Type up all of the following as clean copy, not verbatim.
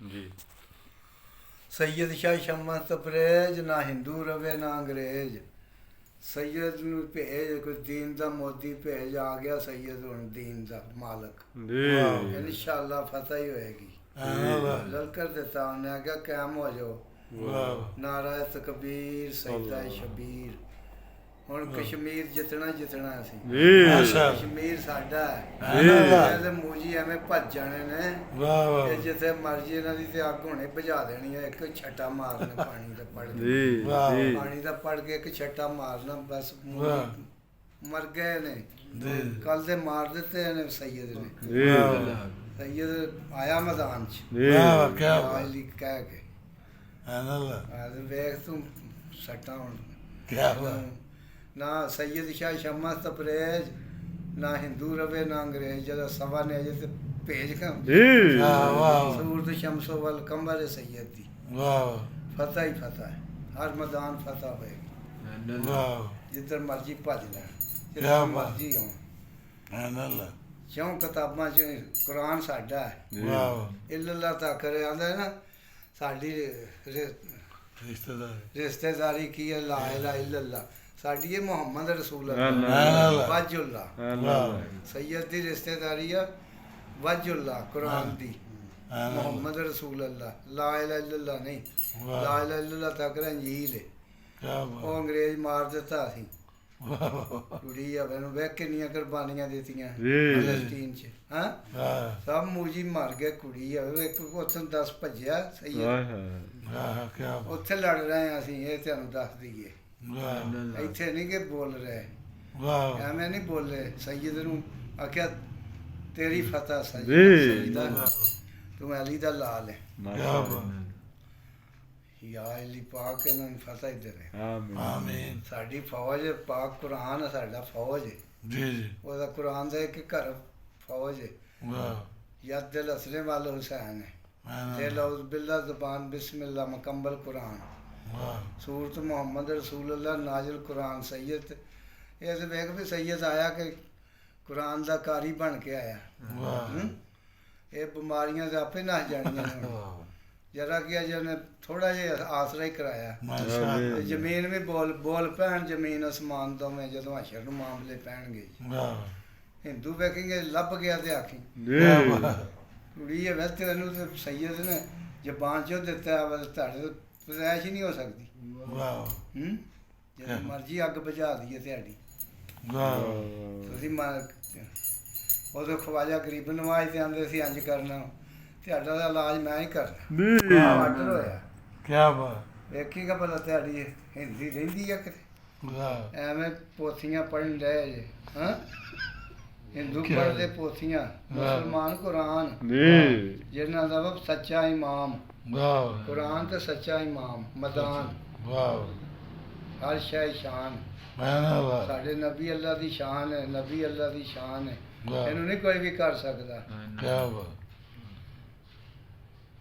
ਜੀ ਸੈयਦ ਸ਼ਾਹ ਸ਼ਮਾ ਤਬਰੇਜ਼, ਨਾ ਹਿੰਦੂ ਰਵੇ ਨਾ ਅੰਗਰੇਜ਼। ਸੈयद ਨੂੰ ਭੇਜ, ਕੋਈ ਦੀਨ ਦਾ ਮੋਦੀ ਭੇਜ, ਆ ਗਿਆ ਸੈयद ਹੁਣ ਦੀਨ ਦਾ ਮਾਲਕ। ਜੀ ਇਨਸ਼ਾਅੱਲਾ ਫਤਹ ਹੀ ਹੋਏਗੀ। ਲਲਕਰ ਦਿੱਤਾ ਉਹਨੇ, ਆਖਿਆ ਕਾਇਮ ਹੋ ਜਾਓ। ਨਾਰਾ ਤਕਬੀਰ, ਸਜਦਾ ਸ਼ਬੀਰ। ਹੁਣ ਕਸ਼ਮੀਰ ਜਿੱਤਣਾ ਜਿੱਤਣਾ ਅਸੀਂ। ਕਸ਼ਮੀਰ ਸਾਡਾ ਹੈ। ਤੇ ਮੂਜੀ ਐਵੇਂ ਭੱਜ ਜਾਣੇ ਨੇ ਕਿ ਜਿੱਥੇ ਮਰਜੀ ਇਹਨਾਂ ਦੀ ਤੇ ਅੱਗ ਹੁਣੇ ਬੁਝਾ ਦੇਣੀ ਹੈ। ਇੱਕ ਛੱਟਾ ਮਾਰਨਾ ਪਾਣੀ ਦਾ ਪੜ ਕੇ, ਪਾਣੀ ਦਾ ਪੜ ਕੇ ਇੱਕ ਛੱਟਾ ਮਾਰਨਾ, ਬਸ ਮਰ ਗਏ ਨੇ। ਕੱਲ ਦੇ ਮਾਰ ਦਿੱਤੇ ਨੇ ਸैयद ਨੇ। ਸैयद ਆਇਆ ਮੈਦਾਨ ਚ ਕਹਿ ਕੇ, ਵੇਖ ਤੂੰ ਸੱਟਾਂ ਹੁਣ। ਨਾ ਸैयद ਸ਼ਾਹ ਸ਼ਮਾ ਤਬਰੇਜ਼, ਨਾ ਹਿੰਦੂ ਰਵੇ ਨਾ ਅੰਗਰੇਜ਼। ਜਦੋਂ ਸਭਾ ਨੇ ਅਜੇ ਤੇ ਭੇਜ ਸੂਰਤ ਸ਼ਮਸੋ ਵੱਲ ਕੰਬਰ ਸैयद ਦੀ ਫਤਹ ਹੀ ਫਤਹ ਹੈ। ਹਰ ਮੈਦਾਨ ਫਤਹ ਹੋਏਗੀ। ਜਿੱਧਰ ਮਰਜੀ ਭੱਜ ਲੈਣ, ਜਿੱਧਰ ਮਰਜੀ ਆਉਣ। ਕਿਉਂ ਕਿਤਾਬਾਂ ਚ ਕੁਰਾਨ ਸਾਡਾ ਹੈ। ਇल्लल्लाह ਤੱਕ ਆਉਂਦਾ ਨਾ, ਸਾਡੀ ਰਿਸ਼ਤੇਦਾਰੀ ਕੀ ਹੈ, ਲਾ ਇਲਾਹਾ ਇल्लल्लाह। ਸਾਡੀ ਇਹ ਮੁਹੰਮਦ ਰਸੂਲ ਵਜੁੱਲਾ। ਸैयद ਦੀ ਰਿਸ਼ਤੇਦਾਰੀ ਆ ਵਜੁੱਲਾ, ਕੁਰਾਨ ਦੀ। ਮੁਹੰਮਦ ਰਸੂਲ ਅੱਲਾ, ਲਾ ਇਲਾਹਾ ਇल्लल्लाह ਨਹੀਂ। ਲਾ ਇਲਾਹਾ ਇल्लल्लाह ਤੱਕ ਰੰਜੀਲ ਹੈ। ਉਹ ਅੰਗਰੇਜ਼ ਮਾਰ ਦਿੱਤਾ ਅਸੀਂ। ਕੁੜੀ ਆ ਮੈਨੂੰ ਵੇਖ ਕਿੰਨੀਆਂ ਕੁਰਬਾਨੀਆਂ ਦਿੱਤੀਆਂ ਫਲਸਤੀਨ ਚ। ਸਭ ਮੂਜੀ ਮਰ ਗਏ। ਕੁੜੀ ਆ ਇੱਕ ਉੱਥੋਂ 10 ਭੱਜਿਆ ਸैयद। ਉੱਥੇ ਲੜ ਰਹੇ ਹਾਂ ਅਸੀਂ, ਇਹ ਤੁਹਾਨੂੰ ਦੱਸ ਦਈਏ। ਇੱਥੇ ਨਹੀਂ ਕਿ ਬੋਲ ਰਹੇ, ਐਵੇਂ ਨਹੀਂ ਬੋਲੇ। सैयद ਨੂੰ ਆਖਿਆ ਤੇਰੀ ਫਤਹ ਸੈयद, ਤੂੰ ਅਲੀ ਦਾ ਲਾਲ ਹੈ। ਯਾ ਅਲੀ ਪਾਕ ਇਹਨਾਂ ਨੂੰ ਫਤਹ ਹੀ ਦੇਵੇ। ਆਮੀਨ। ਸਾਡੀ ਫੌਜ ਪਾਕ ਕੁਰਾਨ ਹੈ, ਸਾਡਾ ਫੌਜ ਹੈ। ਉਹਦਾ ਕੁਰਾਨ ਦਾ ਇੱਕ ਘਰ ਫੌਜ ਹੈ। ਯਦ ਦਿਲ ਅਸਲੇ ਵਾਲ ਹੁਸੈਨ ਹੈ। ਦਿਲ ਔਜ਼ ਬਿल्ला ਜ਼ੁਬਾਨ बिस्मिल्लाह मुकम्मल कुरान। सूरत मोहम्मद रसूलुल्लाह नाजिल कुरान। सैयद ਇਹ ਤੇ ਵੇਖ ਵੀ सैयद ਆਇਆ ਕਿ ਕੁਰਾਨ ਦਾ ਕਾਰੀ ਬਣ ਕੇ ਆਇਆ। ਇਹ ਬਿਮਾਰੀਆਂ ਤੇ ਆਪੇ ਨੱਸ ਜਾਣੀਆਂ ਨੇ। ਜਰਾ ਕਿ ਜਿਹਨੇ ਥੋੜਾ ਜਿਹਾ ਆਸਰਾ ਹੀ ਕਰਾਇਆ। ਜ਼ਮੀਨ ਵੀ ਬੋਲ ਪੈਣ, ਜ਼ਮੀਨ ਅਸਮਾਨ ਦੋਵੇਂ ਜਦੋਂ ਹਸ਼ਰ ਨੂੰ ਮਾਮਲੇ ਪੈਣਗੇ। ਹਿੰਦੂ ਵੇਖੇਂਗੇ ਲੱਭ ਗਿਆ ਤੇ ਆਖੀ ਕੁੜੀ ਹੈ ਵੈਸੇ ਇਹਨੂੰ ਤੇ सैयद ਨੇ ਜ਼ਬਾਨ ਚੋਂ ਦਿੱਤਾ, ਤੁਹਾਡੇ ਤੋਂ ਪੈਦਾਇਸ਼ ਹੀ ਨਹੀਂ ਹੋ ਸਕਦੀ। ਜਦੋਂ ਮਰਜ਼ੀ ਅੱਗ ਬੁਝਾ ਦਈਏ ਤੁਹਾਡੀ। ਤੁਸੀਂ ਉਦੋਂ ਖਵਾਜਾ ਗਰੀਬ ਨਵਾਜ਼ ਤੇ ਆਉਂਦੇ ਸੀ ਇੰਝ ਕਰਨਾ, ਤੁਹਾਡਾ ਦਾ ਇਲਾਜ ਮੈਂ ਹੀ ਕਰਨਾ। ਆਰਡਰ ਹੋਇਆ। ਕਿਆ ਬਾਤ। ਵੇਖੀਗਾ ਭਲਾ ਤੁਹਾਡੀ ਹਿੰਦੀ ਰਹਿੰਦੀ ਆ ਕਿਤੇ। ਐਵੇਂ ਪੋਥੀਆਂ ਪੜ੍ਹਨ ਰਹੇ ਜੇ। ਹਿੰਦੂ ਪੜ੍ਹਦੇ ਪੋਥੀਆਂ, ਮੁਸਲਮਾਨ ਕੁਰਾਨ। ਜਿਹਨਾਂ ਦਾ ਸੱਚਾ ਇਮਾਮ ਕੁਰਾਨ ਤੇ ਸੱਚਾ ਇਮਾਮ ਮੈਦਾਨ। ਹਰ ਸ਼ੈ ਸ਼ਾਨ ਸਾਡੇ ਨਬੀ ਅੱਲਾ ਦੀ ਸ਼ਾਨ ਹੈ। ਨਬੀ ਅੱਲਾ ਦੀ ਸ਼ਾਨ ਹੈ, ਇਹਨੂੰ ਨਹੀਂ ਕੋਈ ਵੀ ਕਰ ਸਕਦਾ।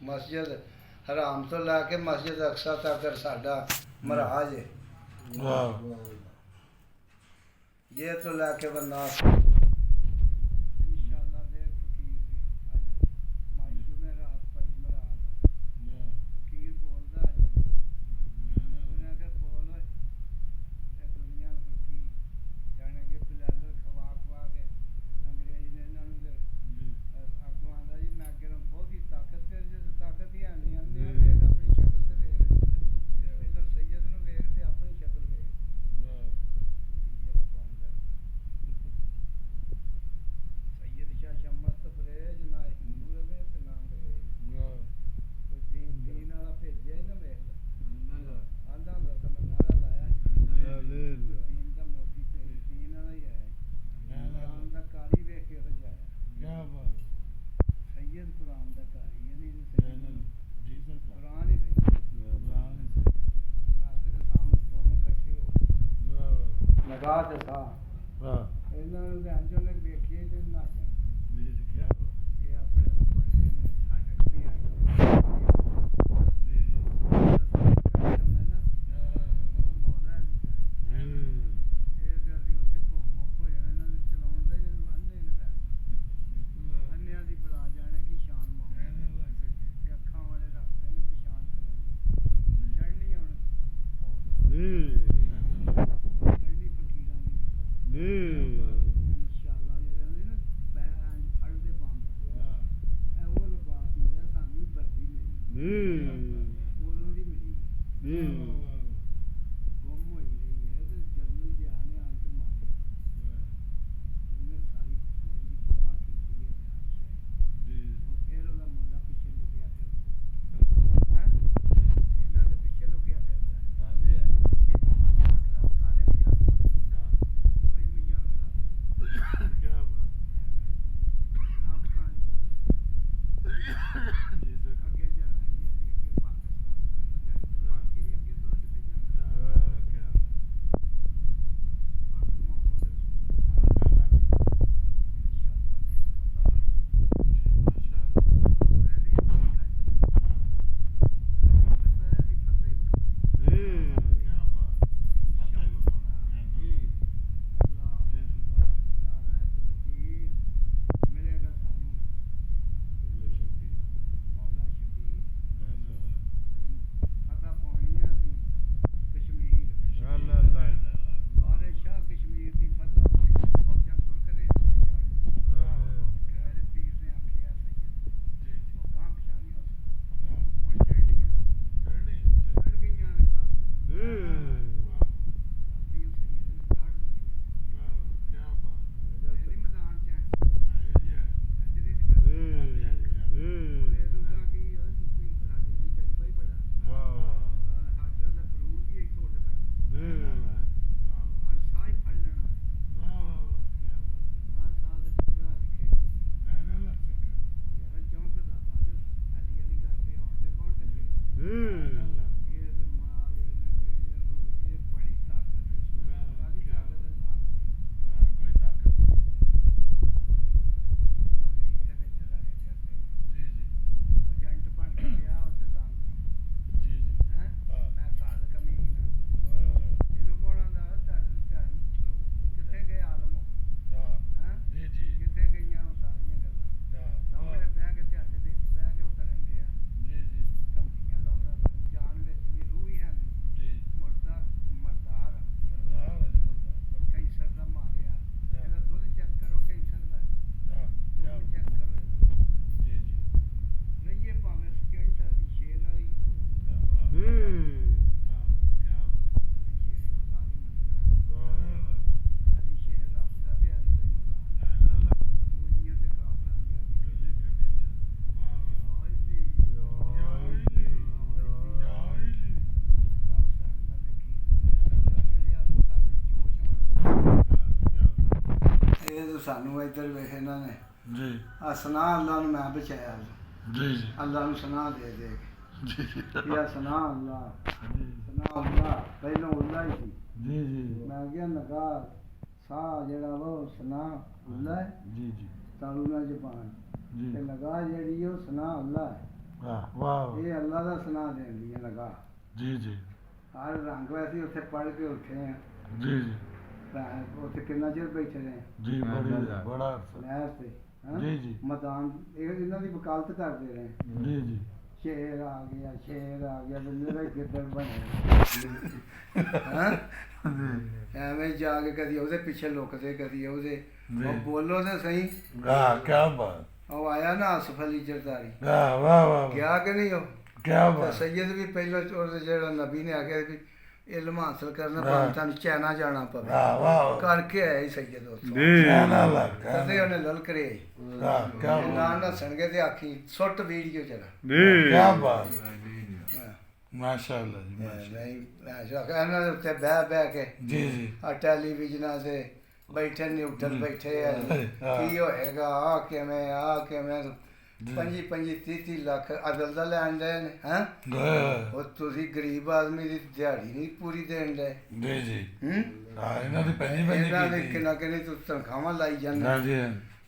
ਮਸਜਿਦ ਹਰਾਮ ਤੋਂ ਲੈ ਕੇ ਮਸਜਿਦ ਅਕਸਾ ਤੱਕ ਸਾਡਾ ਮਹਾਰਾਜ ਹੈ। ਇਹ ਤੋਂ ਲੈ ਕੇ ਵਰਨਾ ਨਿਗਾਹ ਤੇ ਸਾਹ ਇਹਨਾਂ ਨੂੰ ਧਿਆਨ ਚੋਂ ਵੇਖੀਏ ਤੇ ਨਾ ਇਹ ਆਪਣੇ ਨੂੰ ਬਣੇ ਨੇ ਛੱਡ ਕੇ ਅੱਖਾਂ ਉਦੋਂ ਦੀ ਮਿਲੀ ਗੁੰਮ ਹੋਈ ਰਹੀ ਹੈ ਤੇ ਜਨਰਲ ਜਿਹਾ ਨੇ ਆਣ ਕੇ ਮਾਰੇ ਉਹਨੇ ਸਾਰੀ ਫੌਜ ਦੀ ਪਨਾਹ ਕੀਤੀ ਹੈ ਉਹ ਫਿਰ ਉਹਦਾ ਮੁੰਡਾ ਪਿੱਛੇ ਲੁਕਿਆ ਫਿਰਦਾ ਇਹਨਾਂ ਦੇ ਪਿੱਛੇ ਲੁਕਿਆ ਫਿਰਦਾ ਸਾਨੂੰ ਇੱਧਰ ਵੇਖ ਇਹਨਾਂ ਨੇ ਜੀ ਆ ਸੁਨਾ ਅੱਲਾ ਨੂੰ ਮੈਂ ਬਚਾਇਆ ਜੀ ਜੀ ਅੱਲਾ ਨੂੰ ਸੁਨਾ ਦੇ ਦੇ ਕੇ ਜੀ ਯਾ ਸੁਨਾ ਅੱਲਾ ਪਹਿਲਾਂ ਅੱਲਾ ਹੀ ਸੀ ਜੀ ਜੀ ਮੈਂ ਕਿਹਾ ਨਗਾ ਸਾਹ ਜਿਹੜਾ ਉਹ ਸੁਨਾ ਅੱਲਾ ਹੈ ਜੀ ਜੀ ਤਾਲੂ ਨਾਲ ਜ਼ਬਾਨ ਜੀ ਤੇ ਨਗਾ ਜਿਹੜੀ ਉਹ ਸੁਨਾ ਅੱਲਾ ਹੈ ਵਾਹ ਵਾਹ ਇਹ ਅੱਲਾ ਦਾ ਸੁਨਾ ਦੇਂਦੀ ਹੈ ਨਗਾ ਜੀ ਜੀ ਹਰ ਰੰਗ ਵੈਸੇ ਉੱਥੇ ਪੜ੍ਹ ਕੇ ਉੱਠੇ ਆ ਜੀ ਜੀ ਉੱਥੇ ਕਿੰਨਾ ਚਿਰ ਬੈਠੇ ਰਹੇ ਜੀ ਬੜਾ ਨਹਿਰ ਤੇ ਜੀ ਜੀ ਮੈਦਾਨ ਇਹ ਇਹਨਾਂ ਦੀ ਵਕਾਲਤ ਕਰਦੇ ਰਹੇ ਜੀ ਜੀ ਸ਼ੇਰ ਆ ਗਿਆ ਬੰਦੇ ਗਿੱਦੜ ਬਣੇ ਐਵੇਂ ਜਾ ਕੇ ਕਦੀ ਉਹਦੇ ਪਿੱਛੇ ਲੁਕਦੇ ਕਦੀ ਉਹਦੇ ਉਹ ਬੋਲੋ ਤੇ ਸਹੀ ਵਾਹ ਕਿਆ ਬਾਤ ਉਹ ਆਇਆ ਨਾ ਆਸਫ ਅਲੀ ਜਰਦਾਰੀ ਵਾਹ ਵਾਹ ਵਾਹ ਗਿਆ ਕਿ ਨਹੀਂ ਉਹ ਕਿਆ ਬਾਤ ਸੈਯਦ ਵੀ ਪਹਿਲਾਂ ਜਿਹੜਾ ਨਬੀ ਨੇ ਆਖਿਆ ਵੀ ਇਲਮ ਹਾਸਲ ਕਰਨਾ ਭਾਵੇਂ ਤੁਹਾਨੂੰ ਚਾਈਨਾ ਜਾਣਾ ਪਵੇ ਕਰਕੇ ਆਇਆ ਸੈਯਦ ਉੱਥੋਂ ਕਦੇ ਉਹਨੇ ਲਲਕਰੇ ਨਾ ਨੱਸਣਗੇ ਤੇ ਆਖੀ ਸੁੱਟ ਵੀਡੀਓ ਚਲਾ ਕਿਆ ਬਾਤ ਮਾਸ਼ਾ ਅੱਲਾ ਜੀ ਨਹੀਂ ਇਹਨਾਂ ਦੇ ਉੱਤੇ ਬਹਿ ਕੇ ਜੀ ਜੀ ਆ ਟੈਲੀਵਿਜ਼ਨਾਂ ਤੇ ਬੈਠੇ ਨਿਊਟਨ ਬੈਠੇ ਆ ਕੀ ਹੋਏਗਾ ਆ ਕਿਵੇਂ 25-30 ਲੱਖ ਅਦਲ ਦਾ ਲੈਣ ਦੇ ਨੇ ਹੈਂ ਉਹ ਤੁਸੀਂ ਗਰੀਬ ਆਦਮੀ ਦੀ ਦਿਹਾੜੀ ਨਹੀਂ ਪੂਰੀ ਦੇਣ ਦੇ ਜੀ ਜੀ ਇਹਨਾਂ ਦੇ ਕਿੰਨਾ ਕਿੰਨੀ ਤੂੰ ਤਨਖਾਹਾਂ ਲਾਈ ਜਾਂਦਾ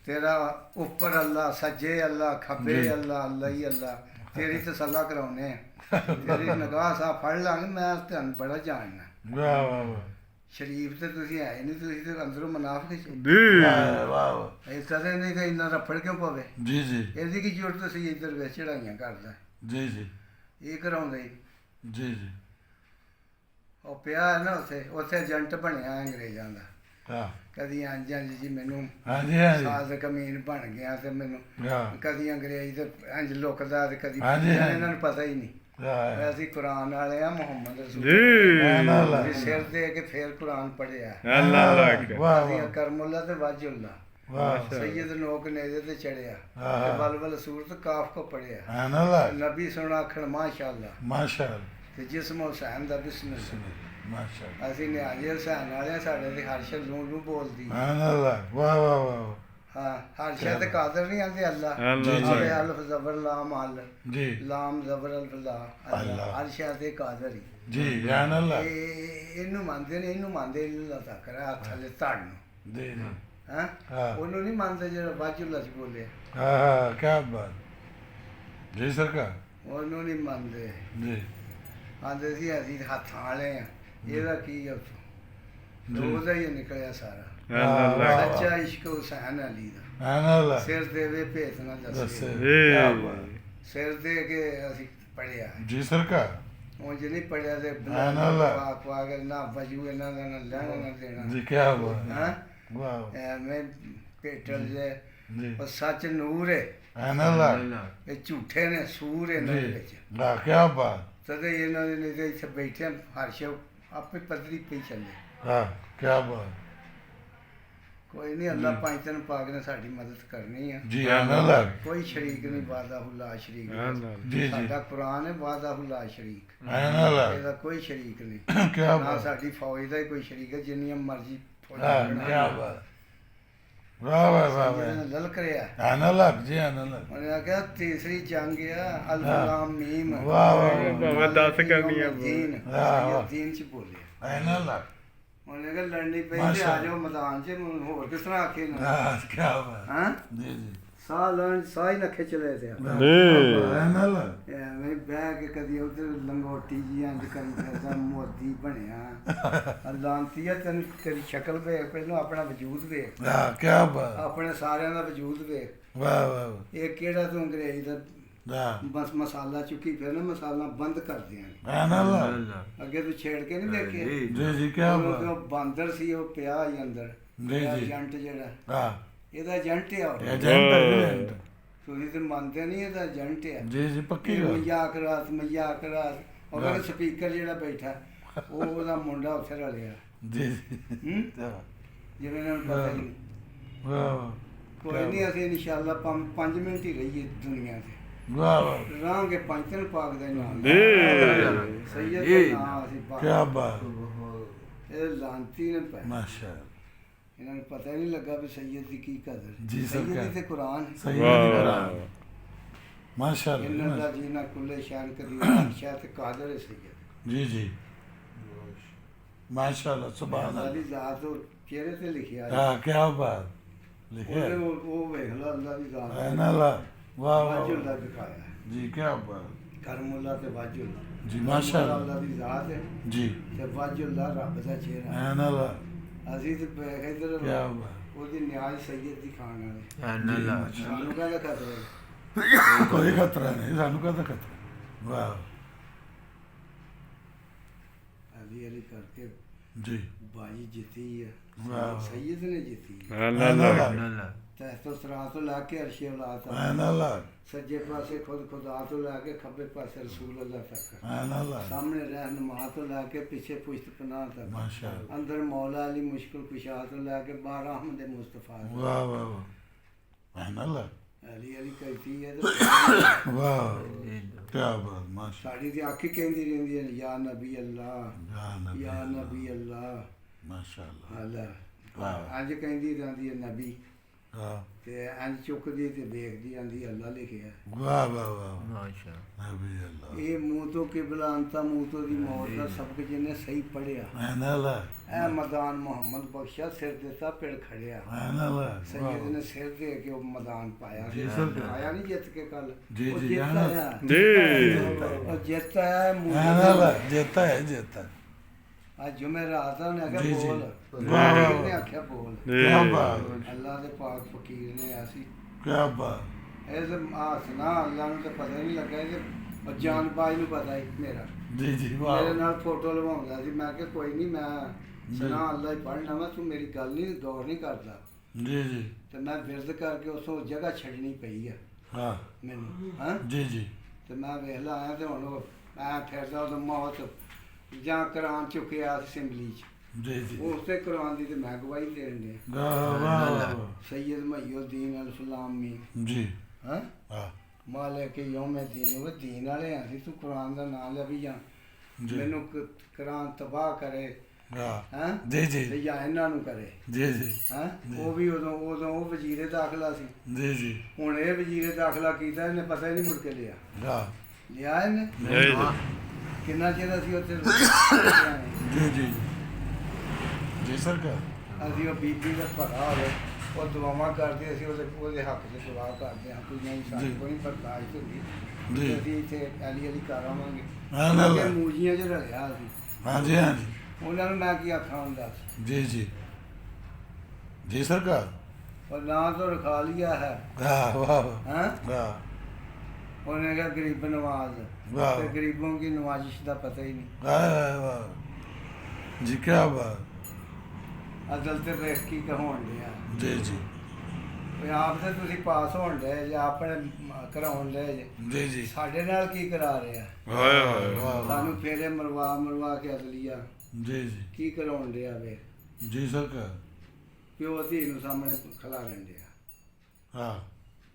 ਤੇਰਾ ਉੱਪਰ ਅੱਲਾ ਸੱਜੇ ਅੱਲਾ ਖੱਬੇ ਅੱਲਾ ਅੱਲਾ ਹੀ ਅੱਲਾ ਤੇਰੀ ਤਸੱਲਾ ਕਰਾਉਨੇ ਆ ਤੇਰੀ ਨਿਗਾਹ ਸਾ ਫੜ ਲਾਂਗੇ ਮੈਂ ਤੁਹਾਨੂੰ ਬੜਾ ਜਾਣਨਾ ਵਾਹ ਵਾਹ ਵਾਹ ਸ਼ਰੀਫ ਤੇ ਤੁਸੀਂ ਆਏ ਨਹੀਂ ਤੁਸੀਂ ਤੇ ਅੰਦਰੋਂ ਮੁਨਾਫਿਕ ਸੀ ਵਾਹ ਵਾਹ ਇਸ ਤਰ੍ਹਾਂ ਨਹੀਂ ਤਾਂ ਇੰਨਾ ਰਫੜ ਕਿਉਂ ਪਵੇ ਜੀ ਜੀ ਇਹਦੀ ਕੀ ਜ਼ਰੂਰਤ ਸੀ ਇੱਧਰ ਵਿੱਚ ਚੜਾਈਆਂ ਕਰਦਾ ਜੀ ਜੀ ਇਹ ਕਰਾਉਂਦੇ ਜੀ ਜੀ ਉਹ ਪਿਆ ਹੈ ਨਾ ਉੱਥੇ ਏਜੰਟ ਬਣਿਆ ਅੰਗਰੇਜ਼ਾਂ ਦਾ ਕਦੀ ਇੰਝ ਜੀ ਮੈਨੂੰ ਹਾਂਜੀ ਹਾਂਜੀ ਸਾਜ਼ ਕਮੀਨ ਬਣ ਗਿਆ ਤੇ ਮੈਨੂੰ ਹਾਂ ਕਦੀ ਅੰਗਰੇਜ਼ ਤੇ ਇੰਝ ਲੁਕਦਾ ਤੇ ਕਦੀ ਹਾਂਜੀ, ਹਾਂਜੀ। ਇਹਨਾਂ ਨੂੰ ਪਤਾ ਹੀ ਨਹੀਂ ਹਾਂ ਅਸੀਂ ਕੁਰਾਨ ਵਾਲੇ ਆ ਮੁਹੰਮਦ ਰਸੂਲ ਅੱਲਾਹ ਅਸੀਂ ਸਿਰ ਦੇ ਕੇ ਫੇਰ ਕੁਰਾਨ ਪੜ੍ਹਿਆ ਵਾਹ ਵਾਹ ਅਸੀਂ ਕਰਮੁੱਲਾ ਤੇ ਵਾਜੁੱਲਾ ਵਾਹ ਸੈਯਦ ਨੋਕ ਨੇਜ਼ੇ ਤੇ ਚੜਿਆ ਹਾਂ। ਤੇ ਬਲਬਲ ਸੂਰਤ ਕਾਫ ਕੋ ਪੜਿਆ ਅੱਲਾਹ ਨਬੀ ਸੁਣਾ ਆਖਣ ਮਾਸ਼ਾਅੱਲਾ ਮਾਸ਼ਾਅੱਲਾ ਤੇ ਜਿਸਮ ਹੁਸੈਨ ਦਾ ਬਿਸਮਿਲ੍ਲਾ ਮਾਸ਼ਾਅੱਲਾ ਅਸੀਂ ਨਿਆਜ਼ੇ ਹੁਸੈਨ ਵਾਲੇ ਆ, ਸਾਡੇ ਤੇ ਹਰ ਸ਼ਬਦ ਨੂੰ ਬੋਲਦੀ ਅੱਲਾਹ ਵਾਹ ਵਾਹ ਵਾਹ ਹਾਂ ਹਰ ਸ਼ਬਦ ਕਾਦਰ ਨਹੀਂ ਆਂਦੇ ਅੱਲਾ ਜੀ, ਜੀ। ਅਵੇ ਅਲਫ ਜ਼ਬਰ ਲਾਮ ਅਲ ਜੀ ਲਾਮ ਜ਼ਬਰ ਅਲਫ ਲਾ ਅੱਲਾ ਅੱਲਾ। ਹਰ ਸ਼ਬਦ ਕਾਦਰ ਹੀ ਜੀ ਜਾਨ ਅੱਲਾਹ ਇਹਨੂੰ ਮੰਨਦੇ ਨੇ, ਇਹਨੂੰ ਮੰਨਦੇ ਅੱਲਾ ਤੱਕ ਹੱਥ ਥੱਲੇ ਧੜ ਨੂੰ ਜੀ ਜੀ ਹਾਂ ਹਾਂ। ਉਹਨੂੰ ਨਹੀਂ ਮੰਨਦੇ ਜਿਹੜਾ ਵਾਜੁੱਲਾ ਚ ਬੋਲਿਆ ਹਾਂ ਕੀ ਬਾਤ ਜੀ ਸਰਕਾਰ ਉਹਨੂੰ ਨਹੀਂ ਮੰਨਦੇ ਜੀ ਆਂਦੇ ਸੀ ਅਸੀਂ ਹੱਥਾਂ ਵਾਲੇ ਆ ਇਹਦਾ ਕੀ ਆ ਉਹਦਾ ਹੀ ਨਿਕਲਿਆ ਸਾਰਾ ਸੱਚਾ ਇਸ਼ਕ ਹੁਸੈਨ ਅਲੀ ਦਾ ਅੱਲਾਹ ਸਿਰ ਦੇਵੇ ਭੇਤ ਨਾ ਦੱਸੇ ਦੱਸੇ ਕੀ ਬਾਤ ਸਿਰ ਦੇ ਕੇ ਅਸੀਂ ਪੜਿਆ ਜੀ ਸਰਕਾਰ ਉਂਝ ਨਹੀਂ ਪੜਿਆ ਤੇ ਅੱਲਾਹ। ਪਾਕ ਪਾਕ ਨਾ ਵਜੂ ਇਹਨਾਂ ਦਾ ਨਾ ਲੈਣਾ ਨਾ ਦੇਣਾ ਜੀ ਕੀ ਬਾਤ ਹਾਂ ਵਾਹ ਐਵੇਂ ਪੇਟਲ ਜੇ ਜੀ ਉਹ ਸੱਚ ਨੂਰ ਹੈ ਅੱਲਾਹ ਇਹ ਝੂਠੇ ਨੇ ਸੂਰ ਇਹਨਾਂ ਦੇ ਜੀ ਵਿੱਚ ਵਾਹ ਕੀ ਬਾਤ ਤਦੇ ਇਹਨਾਂ ਦੇ ਨਹੀਂ ਤੇ ਇੱਥੇ ਬੈਠੇ ਹਰ ਸ਼ੇ ਆਪੇ ਪਤਲੀ ਪਈ ਚੱਲੇ ਹਾਂ ਕੀ ਬਾਤ ਕੋਈ ਨਹੀਂ ਅੱਲਾ ਪੰਜ ਦਿਨ ਪਾਕ ਨੇ ਸਾਡੀ ਮਦਦ ਕਰਨੀ ਆ ਜੀ ਅੱਲਾਹ ਕੋਈ ਸ਼ਰੀਕ ਨਹੀਂ ਵਾਦਾਹੁ ਲਾ ਸ਼ਰੀਕ ਜੀ ਜੀ ਸਾਡਾ ਕੁਰਾਨ ਹੈ ਵਾਦਾਹੁ ਲਾ ਸ਼ਰੀਕ ਅੱਲਾਹ ਇਹਦਾ ਕੋਈ ਸ਼ਰੀਕ ਨਹੀਂ ਕੀ ਨਾ ਬਾਤ ਸਾਡੀ ਫੌਜ ਦਾ ਹੀ ਕੋਈ ਸ਼ਰੀਕ ਹੈ ਜਿੰਨੀਆਂ ਮਰਜ਼ੀ ਹਾਂ ਕੀ ਬਾਤ ਵਾਹ ਵਾਹ ਵਾਹ ਵਾਹ ਲਲਕ ਰਿਹਾ ਅੱਲਾਹ ਜੀ ਅੱਲਾਹ ਉਹਨੇ ਆਖਿਆ ਤੀਸਰੀ ਜੰਗ ਆ ਅਲਫਲਾਮ ਮੀਮ ਵਾਹ ਵਾਹ ਬਾਬਾ ਦੱਸ ਕਰਨੀ ਆ ਦੀਨ ਵਾਹ। ਦੀਨ ਚ ਬੋਲਿਆ ਅੱਲਾਹ ਉਹਨੇ ਕਿਹਾ ਲੜਨੀ ਪਈ ਤੇ ਮਾਸ਼ਾ ਆ ਜਾਓ ਮੈਦਾਨ ਚ ਹੋਰ ਕਿਸ ਤਰ੍ਹਾਂ ਆਖੇ ਨਾ ਹਾਂ ਕੀ ਬਾਤ ਹਾਂ ਜੀ ਜੀ ਸਾਹ ਲੈਣ ਸਾਹ ਹੀ ਨਾ ਖਿੱਚ ਲਏ ਤੇ ਅੱਲਾਹ ਐਵੇਂ ਬਹਿ ਕੇ ਕਦੀ ਉਧਰ ਲੰਗੋਟੀ ਜੀ ਇੰਜ ਕਰੀ ਫਿਰਦਾ ਮੋਦੀ ਬਣਿਆ ਲਾਂਤੀਆ ਤੈਨੂੰ ਤੇਰੀ ਸ਼ਕਲ ਵੇਖ ਪਹਿਲਾਂ ਆਪਣਾ ਵਜੂਦ ਵੇਖ ਹਾਂ ਕੀ ਬਾਤ ਆਪਣੇ ਸਾਰਿਆਂ ਦਾ ਵਜੂਦ ਵੇਖ ਵਾਹ ਵਾਹ ਇਹ ਕਿਹੜਾ ਤੂੰ ਅੰਗਰੇਜ਼ ਦਾ ਵਾਹ ਬਸ ਮਸਾਲਾ ਚੁੱਕੀ ਫਿਰ ਨਾ ਮਸਾਲਾ ਬੰਦ ਕਰ ਦਿਆਂ ਅੱਲਾਹ ਅੱਗੇ ਤੂੰ ਛੇੜ ਕੇ ਨਹੀਂ ਦੇਖਿਆ ਜੀ ਜੀ ਕੀ ਉਹ ਬਾਤ ਬਾਂਦਰ ਸੀ ਉਹ ਪਿਆ ਹੀ ਅੰਦਰ ਜੀ, ਜੀ। ਏਜੰਟ ਜਿਹੜਾ ਹਾਂ ਇਹਦਾ ਏਜੰਟ ਆ ਉਹ। ਏਜੰਟ ਤੁਸੀਂ ਤੇ ਮੰਨਦੇ ਨਹੀਂ ਇਹਦਾ ਏਜੰਟ ਆ ਜੀ ਜੀ ਪੱਕੀ ਗੱਲ ਮਜ਼ਾਕ ਰਾਤ ਉਹਦਾ ਸਪੀਕਰ ਜਿਹੜਾ ਬੈਠਾ ਉਹ ਉਹਦਾ ਮੁੰਡਾ ਉੱਥੇ ਰਲਿਆ ਜੀ ਜੀ ਹੂੰ? ਜਿਵੇਂ ਇਹਨਾਂ ਨੂੰ ਪਤਾ ਨਹੀਂ ਵਾਹ ਕੋਈ ਨਹੀਂ ਅਸੀਂ ਇਨਸ਼ਾਅੱਲਾ 5 ਮਿੰਟ ਹੀ ਰਹੀਏ ਦੁਨੀਆ ਤੇ ਵਾਹ ਵਾਹ ਰਹਾਂਗੇ ਪੰਜ ਦਿਨ ਪਾਕ ਦਾ ਨਾਮ ਸੈਯਦ ਜੀ। ਦਾ ਨਾਮ ਅਸੀਂ ਪਾਕ ਕੀ ਬਾਤ ਇਹ ਲਾਂਤੀ ਨੇ ਪੈ ਮਾਸ਼ਾ ਇਹਨਾਂ ਨੂੰ ਪਤਾ ਹੀ ਨਹੀਂ ਲੱਗਾ ਵੀ ਸੈਯਦ ਦੀ ਕੀ ਕਦਰ ਜੀ ਸੈਯਦ ਸਰਕਾਰ। ਦੀ ਤੇ ਕੁਰਾਨ ਸਹੀ ਮਾਸ਼ਾ ਇਹਨਾਂ ਦਾ ਜੀਨਾ ਕੁੱਲੇ ਸ਼ਾਨ ਕਦੀ ਸ਼ਾਹ ਤੇ ਕਾਦਰ ਹੈ ਸੈਯਦ ਜੀ ਜੀ ਮਾਸ਼ਾਅੱਲਾ ਸੁਭਾਨ ਅੱਲਾਹ ਅੱਲਾਹ ਦੀ ਜ਼ਾਤ ਉਹ ਚਿਹਰੇ ਤੇ ਲਿਖਿਆ ਹੈ ਹਾਂ ਕੀ ਬਾਤ ਲਿਖਿਆ ਉਹਦੇ ਉਹ ਵੇਖ ਲਾ ਅੱਲਾਹ ਦੀ ਜ਼ਾਤ ਅੱਲਾਹ ਵਾਹ ਵਾਜੁੱਲਾ ਵਾਹ ਦਿਖਾਇਆ ਜੀ ਕੀ ਬਾਤ ਕਰਮੁੱਲਾ ਤੇ ਵਾਜੁੱਲਾ ਜੀ ਮਾਸ਼ਾਅੱਲਾ ਅੱਲਾਹ ਦੀ ਜ਼ਾਤ ਹੈ ਜੀ ਤੇ ਵਾਜੁੱਲਾ ਰੱਬ ਦਾ ਚਿਹਰਾ ਹੈ। ਅੱਲਾਹ ਅਸੀਂ ਤੇ ਇਧਰ ਕੀ ਬਾਤ ਉਹਦੀ ਨਿਆਜ਼ ਸੈਯਦ ਦੀ ਖਾਣ ਵਾਲੇ ਸਾਨੂੰ ਕਹਿੰਦਾ ਖਤਰਾ ਹੈ। ਕੋਈ ਖਤਰਾ ਨਹੀਂ ਸਾਨੂੰ ਕਦਾ ਖਤਰਾ ਵਾਹ ਅਲੀ ਅਲੀ ਕਰਕੇ ਜੀ ਬਾਜੀ ਜਿੱਤੀ ਹੈ ਵਾਹ। ਸੈਯਦ ਨੇ ਜਿੱਤੀ ਅੱਲਾਹ ਤਹਿਤੋ ਸਰਾ ਤੋਂ ਲਾ ਕੇ ਅਰਸ਼ੇ ਔਲਾਦ ਤੱਕ ਅੱਲਾਹ ਸੱਜੇ ਪਾਸੇ ਖੁਦ ਖੁਦਾ ਤੋਂ ਲਾ ਕੇ ਖੱਬੇ ਪਾਸੇ ਰਸੂਲ ਅੱਲਾਹ ਤੱਕ ਅੱਲਾਹ ਸਾਹਮਣੇ ਰਹਿਨੁਮਾ ਤੋਂ ਲਾ ਕੇ ਪਿੱਛੇ ਪੁਸ਼ਤ ਪਨਾਹ ਤੱਕ ਮਾਸ਼ਾਅੱਲਾ ਅੰਦਰ ਮੌਲਾ ਅਲੀ ਮੁਸ਼ਕਿਲ ਕੁਸ਼ਾ ਤੋਂ ਲਾ ਕੇ ਬਾਹਰ ਅਹਿਮਦ ਮੁਸਤਫਾ ਤੱਕ। ਵਾਹ ਵਾਹ ਵਾਹ ਅੱਲਾਹ ਅਲੀ ਅਲੀ ਕਰਤੀ ਹੈ ਤੇ ਵਾਹ ਕੀ ਬਾਤ ਮਾਸ਼ਾ ਸਾਡੀ ਤੇ ਅੱਖ ਹੀ ਕਹਿੰਦੀ ਰਹਿੰਦੀ ਹੈ ਯਾ ਨਬੀ ਅੱਲਾ ਯਾ ਅੱਲਾਹ ਨਬੀ ਅੱਲਾ ਮਾਸ਼ਾਅੱਲਾ ਅੱਲਾ ਵਾਹ। ਅੱਜ ਕਹਿੰਦੀ ਰਹਿੰਦੀ ਹੈ ਨਬੀ ਹਾਂ ਤੇ ਇੰਜ ਚੁੱਕਦੀ ਤੇ ਦੇਖਦੀ ਆਂਦੀ ਅੱਲਾ ਲਿਖਿਆ ਵਾਹ ਵਾਹ ਵਾਹ ਨਬੀ ਅੱਲਾਹ ਇਹ ਮੂੰਹ ਤੋਂ ਕਿਬਲਾ ਅੰਤਾ ਮੂੰਹ ਤੋਂ ਦੀ ਮੌਤ ਦਾ ਸਬਕ ਜਿਹਨੇ ਸਹੀ ਪੜਿਆ ਅੱਲਾਹ ਐ ਮੈਦਾਨ ਮੁਹੰਮਦ ਬਖਸ਼ਾ ਸਿਰ ਦਿੱਤਾ ਪਿੜ ਖੜਿਆ ਅੱਲਾਹ ਸੈਯਦ ਨੇ ਸਿਰ ਦੇ ਕੇ ਉਹ ਮੈਦਾਨ ਪਾਇਆ ਜੀ ਸਰ। ਆਇਆ ਨਹੀਂ ਜਿੱਤ ਕੇ ਕੱਲ ਜੀ, ਉਹ ਜੀ, ਜਿੱਤ ਜਾਣਾ। ਆਇਆ ਜੀ। ਉਹ ਜਿੱਤ ਆਇਆ ਅੱਲਾਹ ਜੇਤਾ ਹੈ ਜੇਤਾ ਅੱਜ ਜੁਮੇਰਾਤ ਉਹਨੇ ਆਖਿਆ ਜੀ, ਜੀ। ਬੋਲ ਵਾਹ, ਵਾਹ, ਫਕੀਰ ਨੇ ਵਾਹ। ਆਖਿਆ ਬੋਲ ਕੀ ਬਾਤ ਅੱਲਾ ਦੇ ਪਾਕ ਫਕੀਰ ਨੇ ਆਸੀ ਕੀ ਬਾਤ ਇਹ ਆਸਨਾ ਅੱਲਾ ਨੂੰ ਤਾਂ ਪਤਾ ਨਹੀਂ ਲੱਗਾ ਕਿ ਉਹ ਜਾਨ ਬਾਜ ਨੂੰ ਪਤਾ ਹੀ ਮੇਰਾ ਜੀ ਜੀ ਮੇਰੇ ਵਾਹ ਨਾਲ ਫੋਟੋ ਲਵਾਉਂਦਾ ਸੀ ਮੈਂ ਕਿਹਾ ਕੋਈ ਨਹੀਂ ਮੈਂ ਸੁਨਾ ਅੱਲਾ ਹੀ ਪੜ੍ਹਨਾ ਵਾ, ਤੂੰ ਮੇਰੀ ਗੱਲ ਨਹੀਂ ਗੌਰ ਨਹੀਂ ਕਰਦਾ। ਜੀ ਜੀ ਤੇ ਮੈਂ ਵਿਰਦ ਕਰਕੇ ਉਸੋਂ ਜਗ੍ਹਾ ਛੱਡਣੀ ਪਈ ਆ ਹਾਂ ਮੈਨੂੰ। ਹਾਂ ਜੀ ਜੀ ਤੇ ਮੈਂ ਵੇਖ ਲਾ ਆਇਆ ਤੇ ਹੁਣ ਮੈਂ ਫਿਰਦਾ ਉਦੋਂ ਮੌਤ ਜਾਂ ਕੁਰਾਨ ਚੁੱਕਿਆ ਅਸੈਂਬਲੀ 'ਚ, ਜੀ ਜੀ ਉਸ ਤੇ ਕੁਰਾਨ ਦੀ ਤੇ ਮੈਂ ਗਵਾਹੀ ਦੇਣ ਡਿਆ। ਵਾਹ ਵਾਹ ਸੈਯਦ ਮਹੀਉਦੀਨ ਅਲ-ਫਲਾਮੀ ਜੀ ਹਾਂ ਹਾਂ ਮਾਲਿਕ ਯੌਮੇ ਦੀਨ, ਉਹ ਦੀਨ ਵਾਲੇ ਆ ਸੀ, ਤੂੰ ਕੁਰਾਨ ਦਾ ਨਾਮ ਲੈ ਵੀ ਜਾਂ ਜੀ ਮੈਨੂੰ ਕੁਰਾਨ ਤਬਾਹ ਕਰੇ ਹਾਂ ਹੈਂ ਜੀ ਜੀ ਤੇ ਜਾਂ ਇਹਨਾਂ ਨੂੰ ਕਰੇ ਜੀ ਜੀ ਹੈਂ। ਉਹ ਵੀ ਉਦੋਂ ਉਹ ਵਜ਼ੀਰੇ ਦਾਖਲਾ ਸੀ, ਜੀ ਜੀ ਹੁਣ ਇਹ ਵਜ਼ੀਰੇ ਦਾਖਲਾ ਕੀਤਾ, ਇਹਨੇ ਪਤਾ ਹੀ ਨਹੀਂ ਮੁੜ ਕੇ ਲਿਆ ਹਾਂ ਇਹਨੇ ਨਹੀਂ ਕਿੰਨਾ ਚਿਰ ਅਸੀਂ ਉੱਥੇ ਰਹੇ। ਜੀ ਜੀ ਜੀ ਸਰਕਾਰ ਅਸੀਂ ਉਹ ਬੀਬੀ ਦਾ ਭਰਾ ਹੋਵੇ ਉਹ ਦੁਆਵਾਂ ਕਰਦੇ, ਅਸੀਂ ਉਹਦੇ ਹੱਕ 'ਚ ਦੁਆ ਕਰਦੇ ਹਾਂ, ਕੋਈ ਨਹੀਂ ਸਾਡੇ ਜੀ। ਕੋਈ ਬਰਦਾਸ਼ਤ ਹੁੰਦੀ ਜੀ। ਤੇ ਅਸੀਂ ਇੱਥੇ ਐਲੀ ਐਲੀ ਕਰ ਆਵਾਂਗੇ। ਹਾਂ, ਨਾ, ਨਾ। ਮੂਜੀਆਂ 'ਚ ਰਲਿਆ ਅਸੀਂ, ਹਾਂਜੀ ਹਾਂਜੀ ਉਹਨਾਂ ਨੂੰ ਮੈਂ ਕੀ ਆਖਾਂ ਹੁੰਦਾ, ਜੀ ਜੀ ਜੀ ਸਰਕਾਰ ਔਰ ਨਾ ਤੋਂ ਰਖਾ ਲਿਆ ਹੈ ਵਾਹ ਵਾਹ ਹਾਂ। ਵਾਹ ਉਹਨੇ ਕਿਹਾ ਗਰੀਬ ਨਵਾਜ਼, ਵਾਹ। ਤੇ ਗਰੀਬੋਂ ਕੀ ਨਵਾजिश ਦਾ ਪਤਾ ਹੀ ਨਹੀਂ। ਵਾਹ ਵਾਹ ਜੀ ਕੀ ਬਾਤ ਅਸਲ ਤੇ ਵੇਖ ਕੀ ਕਹਾਉਣ ਡਿਆ ਜੀ ਜੀ ਵੀ ਆਪ ਤੇ ਤੁਸੀਂ ਪਾਸ ਹੋਣ ਡਏ ਜੇ, ਆਪਣੇ ਕਰਾਉਣ ਡਏ ਜੇ, ਜੀ ਜੀ ਸਾਡੇ ਨਾਲ ਕੀ ਕਰਾ ਰਿਹਾ? ਹਾਏ ਹਾਏ ਵਾਹ ਸਾਨੂੰ ਫੇਰੇ ਮਰਵਾ ਕੇ ਅਸਲੀਆ ਜੀ ਜੀ ਕੀ ਕਰਾਉਣ ਡਿਆ ਵੇ? ਜੀ ਸਰਕਾਰ ਪਿਓ ਧੀ ਨੂੰ ਸਾਹਮਣੇ ਖਿਲਾਰਨ ਡਿਆ। ਹਾਂ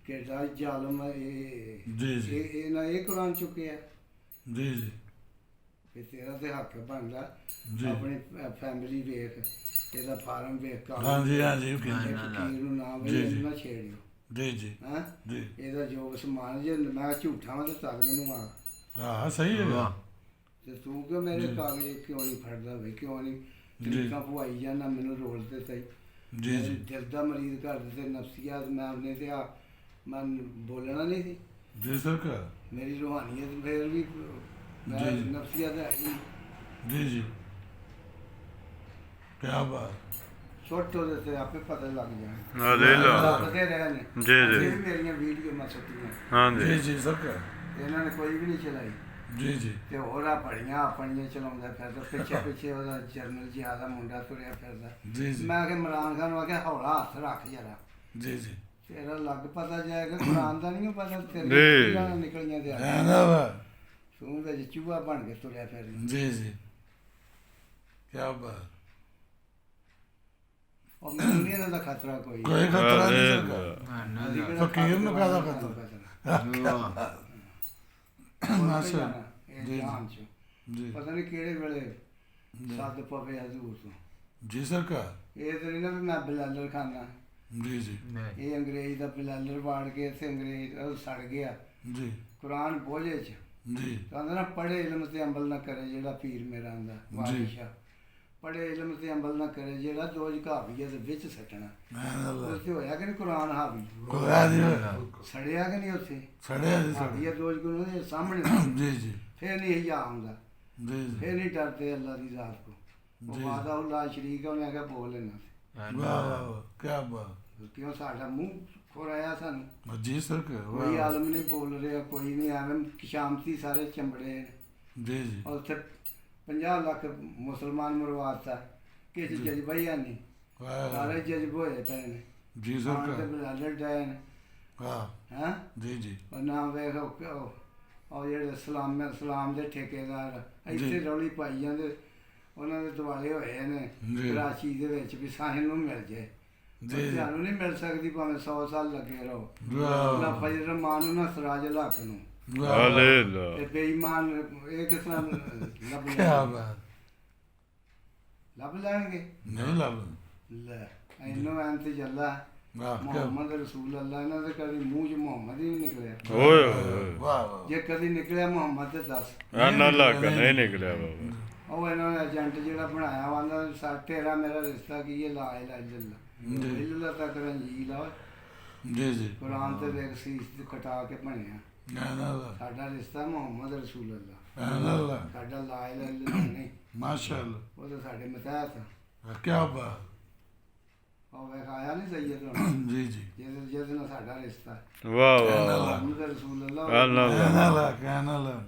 ਕਿਹੜਾ ਜ਼ਾਲਮ ਇਹ ਜੀ ਜੀ ਇਹ ਕੁਰਾਨ ਚੁੱਕਿਆ ਜੀ ਜੀ ਵੀ ਤੇਰਾ ਤੇ ਹੱਕ ਬਣਦਾ ਜੀ। ਆਪਣੀ ਫੈਮਿਲੀ ਵੇਖ, ਇਹਦਾ ਫਾਰਮ ਵੇਖ ਹਾਂਜੀ ਹਾਂਜੀ ਇਹ okay, ਫਕੀਰ ਨੂੰ ਨਾ ਜੀ, ਵੇ ਜੀ। ਨਾ ਛੇੜਿਓ ਜੀ ਜੀ ਹਾਂ। ਜੀ ਇਹਦਾ ਜੋ ਸਮਾਨ ਜੇ ਮੈਂ ਝੂਠਾ ਵਾਂ ਤੇ ਤਦ ਮੈਨੂੰ ਆ ਹਾਂ ਸਹੀ ਹੈ ਤੇ ਤੂੰ ਕਿਉਂ ਮੇਰੇ ਜੀ। ਕਾਗਜ਼ ਕਿਉਂ ਨਹੀਂ ਫੜਦਾ ਵੇ, ਕਿਉਂ ਨਹੀਂ ਜੀ। ਤਰੀਕਾਂ ਪਵਾਈ ਜਾਂਦਾ ਮੈਨੂੰ ਰੋਲ ਤੇ ਸਹੀ। ਜੀ ਜੀ ਦਿਲ ਦਾ ਮਰੀਜ਼ ਕਰ ਦਿੱਤੇ ਨਫਸੀਆਤ, ਮੈਂ ਆਪਣੇ ਤੇ ਆ ਮੈਂ ਬੋਲਣਾ ਨਹੀਂ ਸੀ। ਜੀ ਸਰਕਾਰ ਮੇਰੀ ਰੂਹਾਨੀਅਤ ਫੇਰ ਵੀ ਮੈਂ ਜੀ, ਜੀ। ਨਫਸੀਆਤ ਹੈ ਹੀ ਜੀ ਜੀ ਕੀ ਬਾਤ ਛੋਟੋ ਦੇ ਤੇ ਆਪੇ ਪਤਾ ਲੱਗ ਜਾਣਾ। ਆ ਲੈ ਲਾ ਦੱਸਦੇ ਰਹੇ ਨੇ ਜੀ, ਜੀ। ਇਹ ਵੀ ਮੇਰੀਆਂ ਵੀਡੀਓ ਮੈਂ ਸੁੱਟੀਆਂ, ਹਾਂਜੀ ਜੀ ਜੀ ਸਰਕਾਰ ਇਹਨਾਂ ਨੇ ਕੋਈ ਵੀ ਨਹੀਂ ਚਲਾਈ। ਜੀ ਜੀ ਤੇ ਹੋਰਾ ਬੜੀਆਂ ਆਪਣੀਆਂ ਚਲਾਉਂਦਾ ਫਿਰਦਾ, ਪਿੱਛੇ ਪਿੱਛੇ ਉਹਦਾ ਜਰਨਲ ਜਿਹਾ ਦਾ ਮੁੰਡਾ ਤੁਰਿਆ ਫਿਰਦਾ। ਜੀ ਜੀ ਮੈਂ ਕਿ ਇਮਰਾਨ ਖਾਨ ਨੂੰ ਆਖਿਆ ਹੌਲਾ ਹੱਥ ਰੱਖ ਜਰਾ, ਜੀ ਜੀ ਤੇਰਾ ਲੱਗ ਪਤਾ ਜਾਏਗਾ, ਕੁਰਾਨ ਦਾ ਨਹੀਂ ਪਤਾ ਜੀ। ਤੇਰੇ ਗਾਲਾਂ ਨਿਕਲੀਆਂ ਤੇ ਆ ਨਾ ਵਾ ਤੂੰ ਵਿੱਚ ਚੂਹਾ ਬਣ ਕੇ ਤੁਰਿਆ ਫਿਰਦਾ। ਜੀ ਜੀ ਕੀ ਬਾਤ ਉਹ ਮੈਨੂੰ ਨਹੀਂ ਇਹਨਾਂ ਦਾ ਖਤਰਾ ਕੋਈ। ਕੋਈ ਖਤਰਾ ਨਹੀਂ ਲੈ ਸਰਕਾਰ ਲਾ। ਅਸੀਂ ਕਿਹੜਾ ਫਕੀਰ ਨੂੰ ਕਾਹਦਾ ਖਤਰਾ? ਮਾਸ਼ਾ ਇਹ ਜੀ, ਜਾਨ ਚ ਜੀ ਪਤਾ ਨਹੀਂ ਕਿਹੜੇ ਵੇਲੇ ਸੱਦ ਪਵੇ ਹਜ਼ੂਰ ਤੋਂ। ਜੀ ਸਰਕਾਰ ਇਹ ਤਾਂ ਨਹੀਂ ਨਾ ਵੀ ਮੈਂ ਬਿਲਾਲਰ ਖਾਨਾ, ਜੀ ਜੀ ਇਹ ਅੰਗਰੇਜ਼ ਦਾ ਬਿਲਾਲਰ ਵਾੜ ਕੇ ਇੱਥੇ ਅੰਗਰੇਜ਼ ਉਹ ਸੜ ਗਿਆ। ਜੀ ਕੁਰਾਨ ਬੋਝੇ ਚ ਜੀ ਕਹਿੰਦਾ ਨਾ ਪੜ੍ਹੇ ਇਲਮ ਤੇ ਅਮਲ ਨਾ ਕਰੇ ਜਿਹੜਾ ਪੀਰ ਮੇਰਾ ਆਂਦਾ ਬਾਦਸ਼ਾਹ, ਪੜ੍ਹੇ ਇਲਮ ਤੇ ਅਮਲ ਨਾ ਕਰੇ ਜਿਹੜਾ ਦੋਜ ਕਾਬੀਆ ਦੇ ਵਿੱਚ ਸੱਟਣਾ। ਉੱਥੇ ਹੋਇਆ ਕਿ ਨਹੀਂ ਕੁਰਾਨ ਹਾਵੀ? ਕੋਇਆ ਜੀ ਸੜਿਆ ਕਿ ਨਹੀਂ ਉੱਥੇ? ਸੜਿਆ ਜੀ ਹਾਵੀਆ ਦੋਜ ਗੁਰੂ ਦੇ ਸਾਹਮਣੇ ਜੀ ਜੀ ਫਿਰ ਨਹੀਂ ਹਿਜਾ ਆਉਂਦਾ, ਜੀ ਜੀ ਫਿਰ ਨਹੀਂ ਡਰਦੇ ਅੱਲਾ ਦੀ ਜ਼ਾਤ ਕੋ। ਉਹ ਜੀ। ਵਾਦਾ ਉਹ ਲਾ ਸ਼ਰੀਕ ਹੈ, ਉਹਨੇ ਆਖਿਆ ਬੋਲ ਲੈਣਾ ਵਾਹ ਵਾਹ ਕੀ ਬਾਤ ਕਿਉਂ ਸਾਡਾ ਮੂੰਹ ਖੋਰਾਇਆ ਸਾਨੂੰ। ਜੀ ਸਰਕਾਰ ਕੋਈ ਵਾਹ ਆਲਮ ਨਹੀਂ ਬੋਲ ਰਿਹਾ, ਕੋਈ ਨਹੀਂ ਐਵੇਂ ਸ਼ਾਂਤੀ ਸਾਰੇ ਚੰਬੜੇ ਨੇ। ਜੀ ਜੀ ਉੱਥੇ 50 ਲੱਖ ਮੁਸਲਮਾਨ ਮਰਵਾਤਾ, ਕਿਸੇ ਜਜ਼ਬਾ ਹੀ ਹੈ ਨਹੀਂ, ਵਾਹ ਸਾਰੇ ਜਜ਼ਬ ਹੋਏ ਪਏ ਨੇ। ਜੀ ਆਣ ਤੇ ਸਰਕਾਰ ਬਲਾਲਰ ਡਏ ਨੇ ਵਾਹ ਹੈਂ। ਜੀ ਜੀ ਉਹ ਨਾ ਵੇਖ ਉਹ ਜਿਹੜੇ ਸਲਾਮ ਦੇ ਠੇਕੇਦਾਰ ਇੱਥੇ ਜੀ। ਰੌਲੀ ਪਾਈ ਜਾਂਦੇ, ਉਹਨਾਂ ਦੇ ਦੁਆਲੇ ਹੋਏ ਨੇ ਜੀ। ਕਰਾਚੀ ਦੇ ਵਿੱਚ ਵੀ ਸਾਹਿਲ ਨੂੰ ਮਿਲ ਜਾਏ। ਜੀ ਜੀ ਤੁਹਾਨੂੰ ਨਹੀਂ ਮਿਲ ਸਕਦੀ ਭਾਵੇਂ 100 ਸਾਲ ਲੱਗੇ ਰਹੋ। ਵਾਹ ਨਾ ਫਜ਼ਲ ਰਹਿਮਾਨ ਨੂੰ ਨਾ ਸਰਾਜ ਹੱਕ ਨੂੰ। ਆ ਲੈ ਲਾ ਤੇ ਬੇਈਮਾਨ ਇਹ ਕਿਸ ਤਰ੍ਹਾਂ ਲੱਭ ਕੀ ਲੈਣਗੇ? ਬਾਤ ਲੱਭ ਲੈਣਗੇ? ਨਹੀਂ ਲੱਭ ਲੈ ਇਹਨੂੰ ਐਂਤ ਜੱਲਾ ਵਾਹ ਕੀ ਮੁਹੰਮਦ ਰਸੂਲ ਅੱਲਾ, ਇਹਨਾਂ ਦੇ ਕਦੀ ਮੂੰਹ 'ਚ ਮੁਹੰਮਦ ਹੀ ਨਹੀਂ ਨਿਕਲਿਆ। ਓਏ ਹੋਏ ਵਾਹ ਵਾਹ ਜੇ ਕਦੀ ਨਿਕਲਿਆ ਮੁਹੰਮਦ ਤੇ ਦੱਸ। ਆ ਨਾ ਲੱਗ ਨਹੀਂ ਨਿਕਲਿਆ ਬਾਬਾ। ਉਹ ਇਹਨਾਂ ਨੇ ਏਜੰਟ ਜਿਹੜਾ ਬਣਾਇਆ ਵਾਂਦਾ ਤੇਰਾ ਮੇਰਾ ਰਿਸ਼ਤਾ ਕੀ ਹੈ, ਲਾ ਇਲਾਹਾ ਇਲੱਲਾ ਇਲੱਲਾ ਤੱਕ ਰੰਜੀਲ ਆ। ਜੀ ਜੀ ਕੁਰਾਨ ਤੇ ਦੇਖ ਸੀਸ ਤੇ ਕਟਾ ਕੇ ਬਣਿਆ। ਨਾ ਨਾ ਸਾਡਾ ਰਿਸ਼ਤਾ ਮੁਹੰਮਦ ਰਸੂਲ ਅੱਲਾ, ਨਾ ਸਾਡਾ ਲਾ ਇਲਾਹਾ ਇਲੱਲਾ ਨਹੀਂ, ਮਾਸ਼ਾ ਅੱਲਾਹ ਉਹ ਤਾਂ ਸਾਡੇ ਮਤਹਿਤ ਆ। ਕੀ ਬਾਤ ਉਹ ਵੇਖ ਆਇਆ ਨਹੀਂ ਸੈਯਦ ਹੁਣ ਜੀ ਜੀ ਜਿਹਦੇ ਨਾਲ ਸਾਡਾ ਰਿਸ਼ਤਾ ਹੈ। ਵਾਹ ਵਾਹ ਮੁਹੰਮਦ ਰਸੂਲ ਅੱਲਾ ਆ ਨਾ ਲਾ ਕਹਿਣਾ ਲਾ ਕਹਿਣਾ ਲਾ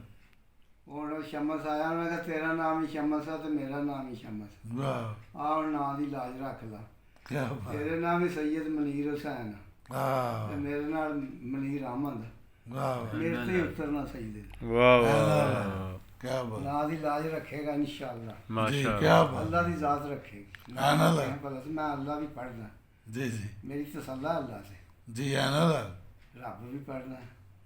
ਹੁਣ ਸ਼ਮਸ ਆਇਆ, ਉਹਨਾਂ ਕਿਹਾ ਤੇਰਾ ਨਾਮ ਹੀ ਸ਼ਮਸ ਆ ਤੇ ਮੇਰਾ ਨਾਮ ਹੀ ਸ਼ਮਸ। ਵਾਹ ਆਹ ਹੁਣ ਨਾਂ ਦੀ ਲਾਜ ਰੱਖ ਲਾ। ਕੀ ਬਾਤ ਤੇਰੇ ਨਾਮ ਹੀ ਸੈਯਦ ਮਨੀਰ ਹੁਸੈਨ ਆ ਤੇ ਮੇਰੇ ਨਾਲ ਮਨੀਰ ਅਹਿਮਦ। ਵਾਹ ਮੇਰੇ ਤੇ ਹੀ ਉਤਰਨਾ ਸਜਦੇ। ਵਾਹ ਵਾਹ ਕੀ ਬਾਤ ਨਾਂ ਦੀ ਲਾਜ ਰੱਖੇਗਾ ਇਨਸ਼ਾਅੱਲਾ। ਜੀ ਮਾਸ਼ਾ ਕੀ ਅੱਲਾਹ ਬਾਤ ਅੱਲਾ ਦੀ ਜ਼ਾਤ ਰੱਖੇਗੀ। ਆਨਾ ਲਾ। ਮੈਂ ਅੱਲਾ ਵੀ ਪੜ੍ਹਦਾ, ਜੀ ਜੀ ਮੇਰੀ ਤਸੱਲਾ ਅੱਲਾ ਸੇ। ਜੀ ਆਨਾ ਲਾ ਰੱਬ ਵੀ ਪੜ੍ਹਦਾ।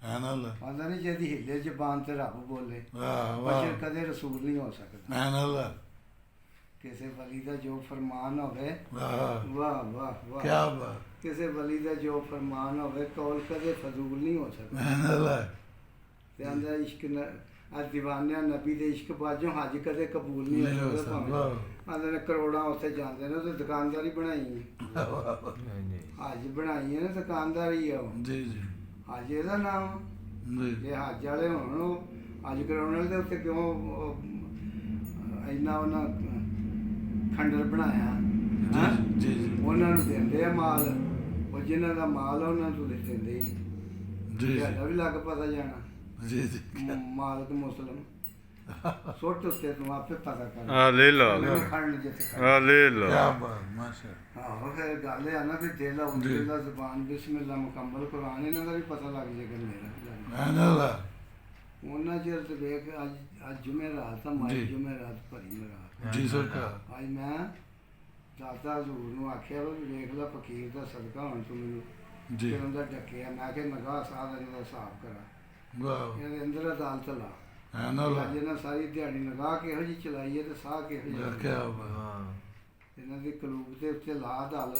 ਆਨਾ ਲਾ ਪਤਾ ਨਹੀਂ ਜਿਹਦੀ ਹਿੱਲੇ ਜ਼ਬਾਨ ਤੇ ਰੱਬ ਬੋਲੇ ਵਾਹ ਬਸ਼ਰ ਵਾਹ ਕਦੇ ਰਸੂਲ ਨਹੀਂ ਹੋ ਸਕਦਾ। ਆਨਾ ਲਾ ਕਿਸੇ ਵਲੀ ਦਾ ਜੋ ਫਰਮਾਨ ਹੋਵੇ, ਵਾਹ ਵਾਹ ਵਾਹ ਕੀ ਵਾਹ, ਬਾਤ ਕਿਸੇ ਵਲੀ ਦਾ ਜੋ ਫਰਮਾਨ ਹੋਵੇ ਕੌਲ ਕਦੇ ਫਜ਼ੂਲ ਨਹੀਂ ਹੋ ਸਕਦਾ। ਆਨਾ ਲਾ ਤੇ ਆਂਦਾ ਇਸ਼ਕ ਅੱਜ ਦੀਵਾਨਿਆਂ ਨਬੀ ਦੇ ਇਸ਼ਕ ਬਾਝੋਂ ਹੱਜ ਕਦੇ ਕਬੂਲ ਨਹੀਂ ਨਹੀਂ ਹੋ ਹੋ ਸਕਦਾ। ਸਕਦਾ। ਆਂਦੇ ਨੇ ਕਰੋੜਾਂ ਉੱਥੇ ਜਾਂਦੇ ਨੇ ਤੇ ਦੁਕਾਨਦਾਰੀ ਬਣਾਈ ਹੈ। ਹੱਜ ਬਣਾਈ ਹੈ ਨਾ ਦੁਕਾਨਦਾਰੀ ਆ ਉਹ। ਜੀ ਜੀ ਹੱਜ ਇਹਦਾ ਨਾਮ। ਜੀ ਜੇ ਹੱਜ ਵਾਲੇ ਹੋਣ ਉਹ ਹੱਜ ਕਰਾਉਣ ਵਾਲੇ ਦੇ ਉੱਤੇ ਕਿਉਂ ਇੰਨਾ ਉਹਨਾਂ ਖੰਡਰ ਬਣਾਇਆ ਹੈਂ? ਜੀ ਜੀ ਉਹਨਾਂ ਨੂੰ ਦਿੰਦੇ ਆ ਮਾਲ, ਉਹ ਜਿਨ੍ਹਾਂ ਦਾ ਮਾਲ ਆ ਉਹਨਾਂ ਨੂੰ ਤਾਂ ਦਿੰਦੇ ਹੀ ਜੀ ਸਾਡਾ ਵੀ ਲੱਗ ਪਤਾ ਜਾਣਾ। ਜੀ ਜੀ ਮਾਲਕ ਮੁਸਲਮ ਸੁੱਟ ਉੱਤੇ ਤੂੰ ਆਪੇ ਪਤਾ ਕਰ। ਆ ਲੈ ਲਾ ਖੰਡ ਜਿੱਥੇ ਖੰਡ। ਆ ਲੈ ਕੀ ਲਾ ਬਾਤ ਮਾਸ਼ਾ ਆਹੋ ਫਿਰ ਗੱਲ ਇਹ ਆ ਨਾ ਵੀ ਦਿਲ ਆਉਂਦੇ ਦਾ ਜ਼ੁਬਾਨ ਬਿਸਮਿਲ੍ਲਾ ਮੁਕੰਮਲ ਕੁਰਾਨ ਇਹਨਾਂ ਦਾ ਵੀ ਪਤਾ ਲੱਗ ਜਾਏਗਾ ਮੇਰਾ ਵੀ ਲੱਗ ਜਾਏਗਾ। ਆਨਾ ਲਾ ਉਹਨਾਂ ਚਿਰ ਤੇ ਵੇਖ ਅੱਜ ਜੁਮੇਰਾਤ ਆ, ਮਾਈ ਜੁਮੇਰਾਤ ਭਰੀ ਰਾਤ। ਜੀ ਸਰਕਾਰ ਅੱਜ ਮੈਂ ਦਾਤਾ ਹਜ਼ੂਰ ਨੂੰ ਆਖਿਆ ਵੀ ਵੇਖ ਲੈ ਫਕੀਰ ਦਾ ਸਦਕਾ ਹੁਣ ਤੂੰ ਮੈਨੂੰ ਜੀ ਕਿਰਨ ਦਾ ਡੱਕਿਆ। ਮੈਂ ਕਿਹਾ ਨਗਾਹ ਸਾਧ ਇਹਨਾਂ ਦਾ ਹਿਸਾਬ ਕਰਾ, ਵਾਹ ਇਹਦੇ ਅੰਦਰ ਅਦਾਲਤ ਲਾ। ਆਨਾ ਲਾ ਅੱਜ ਇਹਨਾਂ ਸਾਰੀ ਦਿਹਾੜੀ ਨਗਾਹ ਕਿਹੋ ਜਿਹੀ ਚਲਾਈ ਹੈ ਤੇ ਸਾਹ ਕਿਹੋ ਕੀ ਜਿਹਾ ਬਾਤ ਇਹਨਾਂ ਦੀ ਕਲੂਬ ਦੇ ਉੱਤੇ ਲਾ ਦਲ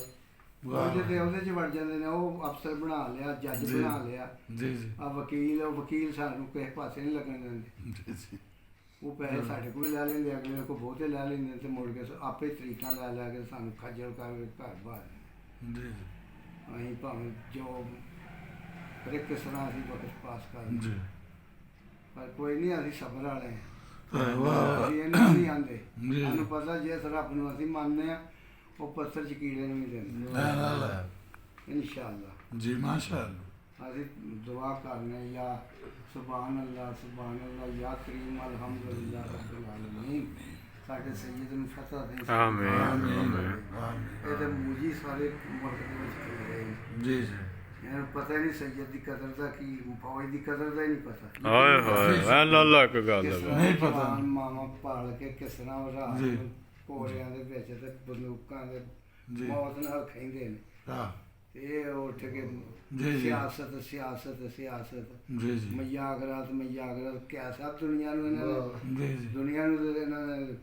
ਵਾਹ ਉਹਦੇ ਚ ਵੜ ਜਾਂਦੇ ਨੇ। ਉਹ ਅਫਸਰ ਬਣਾ ਲਿਆ, ਜੱਜ ਜੀ। ਬਣਾ ਲਿਆ, ਜੀ ਜੀ ਆ ਵਕੀਲ, ਉਹ ਵਕੀਲ ਸਾਨੂੰ ਕਿਸੇ ਪਾਸੇ ਨਹੀਂ ਲੱਗਣ ਦਿੰਦੇ। ਜੀ ਜੀ ਉਹ ਪੈਸੇ ਸਾਡੇ ਕੋਲ ਲੈ ਲੈਂਦੇ, ਅਗਲੇ ਕੋਲ ਬਹੁਤੇ ਲੈ ਲੈਂਦੇ ਤੇ ਮੁੜ ਕੇ ਆਪੇ ਤਰੀਕਾਂ ਲੈ ਲੈ ਕੇ ਸਾਨੂੰ ਖੱਜਲ ਕਰਕੇ ਘਰ ਬਾਹਰ। ਜੀ ਜੀ ਅਸੀਂ ਭਾਵੇਂ ਜੋ ਹਰ ਇੱਕ ਤਰ੍ਹਾਂ ਅਸੀਂ ਵਕਤ ਪਾਸ ਕਰਦੇ, ਜੀ ਪਰ ਕੋਈ ਨਹੀਂ, ਅਸੀਂ ਸਬਰ ਵਾਲੇ ਹਾਂ। ਵਾਹ ਅਸੀਂ ਇਹਨਾਂ ਨੂੰ ਨਹੀਂ ਆਂਦੇ। ਜੀ। ਸਾਨੂੰ ਪਤਾ ਜੇ ਰੱਬ ਨੂੰ ਅਸੀਂ ਮੰਨਦੇ ਹਾਂ ਉਹ ਪੱਥਰ ਚ ਕੀੜੇ ਨੂੰ ਨਹੀਂ ਦਿੰਦੇ ਆਨਾ ਲਾ ਇਨਸ਼ਾਅੱਲਾ। ਜੀ ਮਾਸ਼ਾ ਅੱਲਾਹ ਅਸੀਂ ਦੁਆ ਕਰਨੇ ਯਾ ਸੁਭਾਨ ਅੱਲਾਹ ਸੁਭਾਨ ਅੱਲਾਹ ਯਾ ਕਰੀਮ ਅਲਹਮਦੁਲਿल्लाह ਰੱਬਿਲ ਆਲਮੀਨ। ਸਾਡੇ ਸੈਯਦ ਨੂੰ ਫਤਹ ਦੇ। ਆਮੀਨ ਆਮੀਨ ਆਮੀਨ ਇਹ ਤਾਂ ਮੂਜੀ ਸਾਰੇ ਮੁਲਕ ਦੇ ਵਿੱਚ ਖੇਡ ਰਹੇ ਨੇ। ਜੀ ਜੀ ਇਹਨਾਂ ਨੂੰ ਪਤਾ ਹੀ ਨਹੀਂ ਸੈਯਦ ਦੀ ਕਦਰ ਦਾ ਕੀ, ਫੌਜ ਦੀ ਕਦਰ ਦਾ ਹੀ ਨਹੀਂ ਪਤਾ। ਹਾਏ ਹਾਏ ਅੱਲਾ ਅੱਲਾ ਕੀ ਗੱਲ ਕਿਸ ਹੈ ਤਰ੍ਹਾਂ ਨਹੀਂ ਪਤਾ। ਜਵਾਨ ਮਾਵਾਂ ਪਾਲ ਕੇ ਕਿਸ ਤਰ੍ਹਾਂ ਉਹ ਰਾਤ ਜੀ। ਨੂੰ ਘੋੜਿਆਂ ਦੇ ਵਿੱਚ ਤੇ ਬੰਦੂਕਾਂ ਦੇ ਜੀ। ਮੌਤ ਨਾਲ ਖੈਂਦੇ ਨੇ। ਹਾਂ ਇਹ ਉੱਠ ਕੇ ਜੀ, ਜੀ। ਸਿਆਸਤ ਸਿਆਸਤ ਸਿਆਸਤ ਜੀ ਜੀ ਮਯਾਗਰਾਤ ਕਿਆ ਸਭ ਦੁਨੀਆ ਨੂੰ ਇਹਨਾਂ ਨੇ, ਜੀ ਜੀ ਦੁਨੀਆ ਨੂੰ ਤਾਂ ਇਹਨਾਂ ਨੇ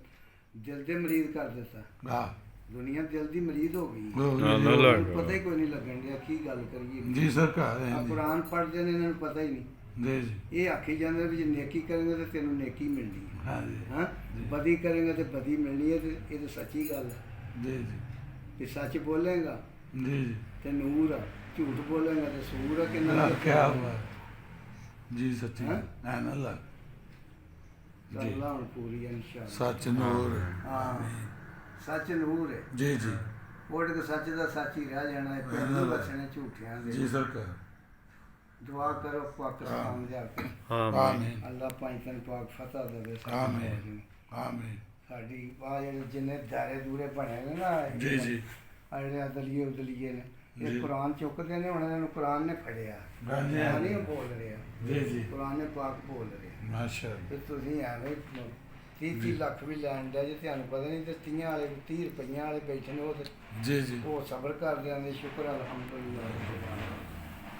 ਦਿਲ ਦੇ ਮਰੀਜ਼ ਕਰ ਦਿੱਤਾ। ਹਾਂ ਦੁਨੀਆ ਦਿਲ ਦੀ ਮਰੀਜ਼ ਹੋ ਗਈ। ਅੱਲਾ ਅੱਲਾ ਉਹਨੂੰ ਪਤਾ ਹੀ ਕੋਈ ਨਹੀਂ ਲੱਗਣ ਡਿਆ ਕੀ ਗੱਲ ਕਰੀਏ। ਜੀ ਸਰਕਾਰ ਹੈ ਆ ਜੀ ਕੁਰਾਨ ਪੜ੍ਹਦੇ ਨੇ, ਇਹਨਾਂ ਨੂੰ ਪਤਾ ਹੀ ਨਹੀਂ। ਜੀ ਜੀ ਇਹ ਆਖੀ ਜਾਂਦੇ ਵੀ ਜੇ ਨੇਕੀ ਕਰਾਂਗੇ ਤੇ ਤੈਨੂੰ ਨੇਕੀ ਮਿਲਣੀ ਹੈ, ਹਾਂ ਜੀ ਹਾਂ ਬਦੀ ਕਰਾਂਗੇ ਤੇ ਬਦੀ ਮਿਲਣੀ ਹੈ। ਤੇ ਇਹ ਤਾਂ ਸੱਚੀ ਗੱਲ ਹੈ ਜੀ ਜੀ ਵੀ ਸੱਚ ਬੋਲੇਗਾ ਜੀ ਜੀ ਤੇ ਨੂਰ ਆ, ਝੂਠ ਬੋਲੇਗਾ ਤੇ ਸੂਰ ਆ। ਕਿੰਨਾ ਅੱਲਾਹ ਕੀ ਬਾਤ ਜੀ ਸੱਚੀ ਹੈਂ? ਆਨਾ ਲਾ ਜੀ ਅੱਲਾਹ ਹੁਣ ਪੂਰੀ ਹੈ ਇਨਸ਼ਾਅੱਲਾ। ਸੱਚ ਨੂਰ ਹਾਂ ਸੱਚ ਨੂਰ ਹੈ। ਜੀ ਜੀ ਉੱਡ ਕੇ ਸੱਚ ਦਾ ਸੱਚ ਹੀ ਰਹਿ ਜਾਣਾ ਹੈ। ਪਿੰਡ ਬਸਣੇ ਝੂਠਿਆਂ ਜੀ ਦੇ। ਸਰਕਾਰ ਦੁਆ ਕਰੋ ਪਾਕਿਸਤਾਨ ਜਾ ਕੇ ਆਮੀਨ ਆਮੀਨ ਅੱਲਾਹ ਪਾਕਿਸਤਾਨ ਪਾਕ ਫਤਹ ਦੇਵੇ ਆਮੀਨ। ਸਾਡੀ ਨੂੰ। ਆਮੀਨ ਸਾਡੀ ਆ ਜਿਹੜੇ ਜਿੰਨੇ ਦਾਇਰੇ ਦੂਰੇ ਬਣੇ ਨੇ ਨਾ ਜੀ ਜੀ ਆ ਜਿਹੜੇ ਅਦਲੀਏ ਉਦਲੀਏ ਨੇ, ਜੀ। ਇਹ ਕੁਰਾਨ ਚੁੱਕਦੇ ਨੇ। ਹੁਣ ਇਹਨਾਂ ਨੂੰ ਕੁਰਾਨ ਨੇ ਫੜਿਆ, ਹਾਂਜੀ, ਮੈਂ ਹਾਂਜੀ। ਨਹੀਂ ਬੋਲ ਰਿਹਾ, ਜੀ ਜੀ ਕੁਰਾਨ ਨੇ ਪਾਕ ਬੋਲ ਰਿਹਾ। ਮਾਸ਼ਾ ਅੱਲਾਹ ਤੇ ਤੁਸੀਂ ਐਵੇਂ 30 ਲੱਖ ਵੀ ਲੈਣ ਦਾ ਜੇ ਤੁਹਾਨੂੰ ਪਤਾ ਨਹੀਂ। ਤੇ 30 ਵਾਲੇ 30 ਰੁਪਈਆਂ ਵਾਲੇ ਬੈਠੇ ਨੇ, ਉਹ ਤੇ ਜੀ ਜੀ ਉਹ ਸਬਰ ਕਰਦੇ ਆਂਦੇ ਸ਼ੁਕਰ ਅਲਹਮਦੁਲਿल्लाह।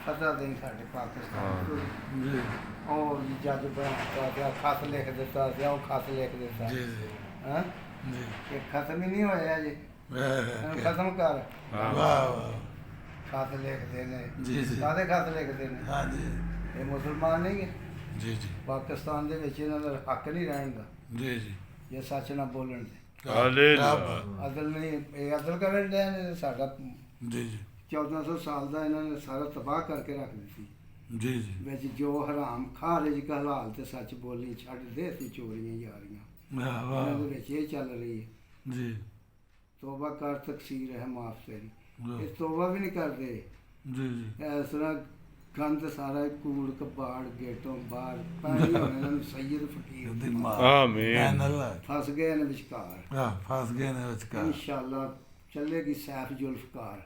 ਫਤਹ ਦੇਂ ਸਾਡੇ ਪਾਕਿਸਤਾਨ ਨੂੰ। ਜੀ ਉਹ ਜੱਜ ਬਣਾਤਾ ਤੇ ਖਤ ਲਿਖ ਦਿੱਤਾ ਤੇ ਉਹ ਖਤ ਲਿਖ ਦਿੱਤਾ। ਜੀ ਜੀ ਹਾਂ ਜੀ ਇਹ ਖਤਮ ਹੀ ਨਹੀਂ ਹੋਇਆ ਜੀ, ਇਹਨੂੰ ਖਤਮ ਕਰ। ਵਾਹ ਵਾਹ ਖਤ ਲਿਖਦੇ ਨੇ, ਜੀ ਜੀ ਕਾਹਦੇ ਖਤ ਲਿਖਦੇ ਨੇ? ਹਾਂ ਜੀ ਇਹ ਮੁਸਲਮਾਨ ਨਹੀਂ ਗੇ। ਜੀ ਜੀ ਪਾਕਿਸਤਾਨ ਦੇ ਵਿੱਚ ਇਹਨਾਂ ਦਾ ਹੱਕ ਨਹੀਂ ਰਹਿਣ ਦਾ ਜੀ ਜੀ ਜੇ ਸੱਚ ਨਾ ਬੋਲਣ ਦੇ। ਹਾਲੇ ਕਿਆ ਬਾਤ। ਅਦਲ ਨਹੀਂ, ਇਹ ਅਦਲ ਕਰਨ ਡਿਆ ਨੇ। ਸਾਡਾ ਜੀ ਜੀ 1400 ਸਾਲ ਦਾ ਇਹਨਾਂ ਨੇ ਸਾਰਾ ਤਬਾਹ ਕਰਕੇ ਰੱਖ ਦਿੱਤੀ। ਜੀ ਜੀ ਵਿੱਚ ਜੋ ਹਰਾਮ ਖਾ ਰਿਜ਼ਕ ਹਲਾਲ ਤੇ ਸੱਚ ਬੋਲਣੀ ਛੱਡ ਦੇ, ਅਸੀਂ ਚੋਰੀਆਂ ਯਾਰੀਆਂ। ਵਾਹ ਇਹਨਾਂ ਦੇ ਵਾਹ ਵਿੱਚ ਇਹ ਚੱਲ ਰਹੀ ਹੈ। ਜੀ ਤੋਬਾ ਕਰ, ਤਕਸੀਰ ਹੈ ਮਾਫ ਤੇਰੀ। ਵਾਹ। ਇਹ ਤੋਬਾ ਵੀ ਨਹੀਂ ਕਰਦੇ। ਜੀ ਜੀ ਇਸ ਤਰ੍ਹਾਂ ਗੰਦ ਸਾਰਾ ਹੀ ਕੂੜ ਕਬਾੜ ਗੇਟੋਂ ਬਾਹਰ ਪਾਣੀ ਹੋਣੇ ਇਹਨਾਂ ਨੂੰ ਸੈਯਦ ਫਕੀਰ ਦੀ ਮਾਂ ਆਮੀਨ ਫਸ ਗਏ ਨੇ ਵਿਚਕਾਰ ਫਸ ਗਏ ਨੇ ਵਿਚਕਾਰ ਇਨਸ਼ਾਅੱਲਾ ਚੱਲੇਗੀ ਸੈਫ ਜ਼ੁਲਫਕਾਰ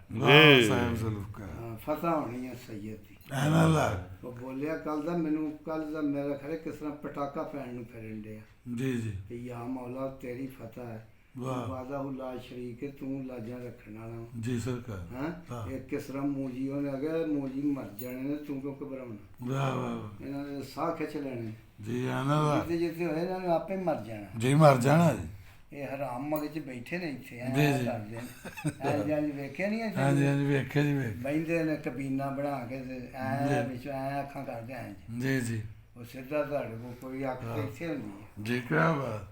ਸਾਹਿਬ ਜ਼ੁਲਫਕਾਰ ਹਾਂ, ਫਤਹ ਹੋਣੀ ਹੈ ਸੈਯਦ ਦੀ ਐਨ ਅੱਲਾ ਉਹ ਬੋਲਿਆ ਕੱਲ ਦਾ ਮੇਰਾ ਖਰੇ ਕਿਸ ਤਰ੍ਹਾਂ ਪਟਾਕਾ ਪੈਣ ਨੂੰ ਫਿਰਨ ਡਿਆ ਜੀ ਜੀ ਕਿ ਯਾ ਮੌਲਾ ਤੇਰੀ ਫਤਹ ਹੈ ਵਾਹ। ਵਾਦਾ ਲਾ ਸ਼ਰੀਕ ਹੈ, ਤੂੰ ਲਾਜਾਂ ਰੱਖਣ ਵਾਲਾ ਜੀ ਸਰਕਾਰ ਹਾਂ ਹਾਂ। ਇਹ ਕਿਸ ਤਰ੍ਹਾਂ ਮੂਜੀ ਉਹਨੇ ਅਗਰ ਮੂਜੀ ਮਰ ਜਾਣੇ ਨੇ, ਤੂੰ ਕਿਉਂ ਘਬਰਾਉਣਾ। ਵਾਹ ਵਾਹ ਇਹਨਾਂ ਨੇ ਸਾਹ ਖਿੱਚ ਲੈਣੇ, ਜੀ ਐਨ ਅੱਲਾ ਜਿੱਥੇ ਜਿੱਥੇ ਹੋਏ ਇਹਨਾਂ ਨੇ ਆਪੇ ਮਰ ਜਾਣਾ। ਜੀ ਮਰ ਜਾਣਾ ਜੀ ਇਹ ਹਰਾਮ ਮਗ ਚ ਬੈਠੇ ਨੇ ਇੱਥੇ ਐ ਜੀ, ਜੀ। ਕਰਦੇ ਨੇ ਐ ਜਾਂ ਵੇਖਿਆ ਨਹੀਂ ਹਾਂਜੀ ਹਾਂਜੀ ਵੇਖਿਆ ਜੀ ਵੇਖ ਬੈਂਦੇ ਨੇ ਕਬੀਨਾ ਬਣਾ ਕੇ ਤੇ ਐ ਜੀ। ਵਿੱਚ ਐ ਅੱਖਾਂ ਕਰਦੇ ਐ ਜੀ ਜੀ ਉਹ ਸਿੱਧਾ ਤੁਹਾਡੇ ਕੋਲ ਕੋਈ ਅੱਖ ਤੇ ਇੱਥੇ ਹੁੰਦੀ ਹੈ, ਜੀ ਕਿਆ ਬਾਤ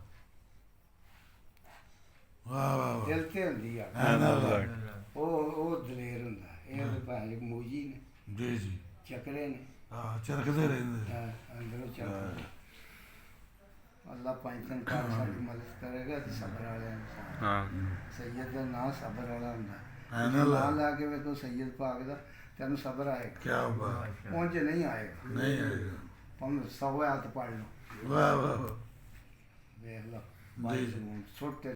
ਵਾਹ ਵਾਹ ਵਾਹ ਦਿਲ ਤੇ ਹੁੰਦੀ ਆ। ਐਨ ਅੱਲਾ ਉਹ ਦਲੇਰ ਹੁੰਦਾ, ਇਹ ਤੇ ਭਾਵੇਂ ਮੂਜੀ ਨੇ ਜੀ ਜੀ ਚੱਕਰੇ ਨੇ ਹਾਂ ਚਰਖਦੇ ਰਹਿੰਦੇ ਹਾਂ, ਅੰਦਰੋਂ ਚੱਕਰੇ। ਅੱਲਾ ਪੰਜਨ ਕਰ ਸਾਡੀ ਮਦਦ ਕਰੇਗਾ ਤੇ ਸਬਰ ਵਾਲਿਆਂ ਨੂੰ। ਹਾਂ ਸੈਯਦ ਦਾ ਨਾਂ ਸਬਰ ਵਾਲਾ ਹੁੰਦਾ। ਐਨ ਅੱਲਾ ਨਾਂ ਲਾ ਕੇ ਵੇਖੋ ਸੈਯਦ ਪਾਕ ਦਾ, ਤੈਨੂੰ ਸਬਰ ਆਏਗਾ। ਕਿਆ ਬਾਤ ਉਂਝ ਨਹੀਂ ਆਏਗਾ, ਨਹੀਂ ਆਏਗਾ ਭਾਵੇਂ 100 ਹੱਥ ਪੜ ਲਓ, ਵਾਹ ਵਾਹ ਵਾਹ ਵੇਖ ਲਓ ਜੀ। ਸੁੱਟ